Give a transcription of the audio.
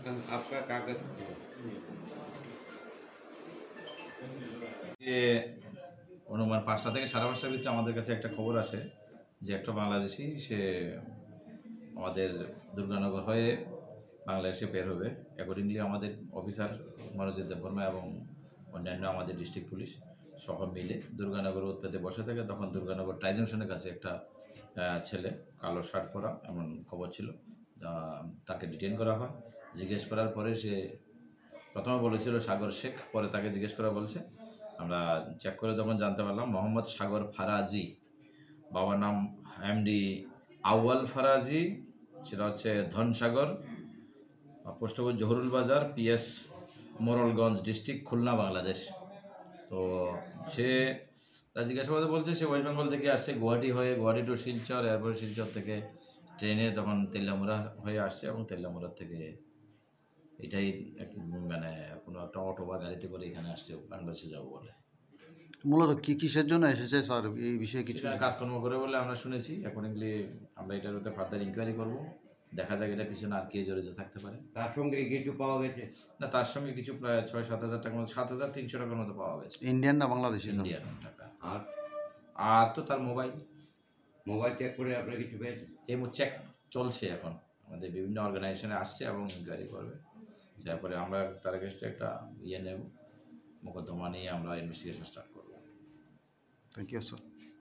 आपका कागज অনুমান 5টা থেকে 5:30টার ভিতরে আমাদের কাছে একটা খবর আসে যে একটা বাংলাদেশি সে আমাদের দুর্গানগর হয়ে বাংলাদেশে বের হবে। অ্যাকর্ডিংলি আমাদের অফিসার মনোজিৎ দেববর্মা এবং অন্যান্য আমাদের ডিস্ট্রিক্ট পুলিশ সহ মিলে দুর্গানগর উৎপেতে বসে থাকে। তখন দুর্গানগর টাই জংশনের কাছে একটা ছেলে কালো শার্ট পরা এমন খবর ছিল, তাকে ডিটেইন করা হয়। জিজ্ঞেস করার পরে সে প্রথমে বলেছিল সাগর শেখ, পরে তাকে জিজ্ঞেস করা বলছে। আমরা চেক করে তখন জানতে পারলাম মোহাম্মদ সাগর ফারাজি, বাবার নাম এমডি আউয়াল ফারাজি, সেটা হচ্ছে ধনসাগর, পোস্ট অফিস জহুরুল বাজার, পিএস মোরলগঞ্জ ডিস্ট্রিক্ট, খুলনা, বাংলাদেশ। তো সে তার জিজ্ঞাসাবাদে বলছে সে ওয়েস্ট বেঙ্গল থেকে আসছে গুয়াহাটি হয়ে, গুয়াহাটি টু শিলচর, এরপরে শিলচর থেকে ট্রেনে তখন তেলিয়ামুড়া হয়ে আসছে এবং তেলিয়ামুড়ার থেকে এটাই মানে কোনো একটা অটো বা গাড়িতে করে এখানে আসছে বাংলাদেশে যাবো বলে। মূলত কিসের জন্য এসেছে স্যার, এই বিষয়ে কিছু কাজকর্ম করে বলে আমরা শুনেছি। অ্যাকর্ডিংলি আমরা এটার উপরে ফার্দার ইনকোয়ারি করবো, দেখা যাক এটা পিছনে আর কে জড়িত থাকতে পারে। তার সঙ্গে কিছু পাওয়া গেছে না, তার সঙ্গে কিছু প্রায় 6-7 হাজার টাকার মতো, 7,300 টাকার মতো পাওয়া গেছে। ইন্ডিয়ান না বাংলাদেশি? ইন্ডিয়ান টাকা। আর আর তো তার মোবাইল চেক করে আপনারা কিছু পেয়েছেন? এই চেক চলছে এখন, আমাদের বিভিন্ন অর্গানাইজেশনে আসছে এবং ইনকোয়ারি করবে। তারপরে আমরা তার কাছে একটা নেব, মোকদ্দমা নিয়ে আমরা ইনভেস্টিগেশন স্টার্ট করবো। Thank you sir.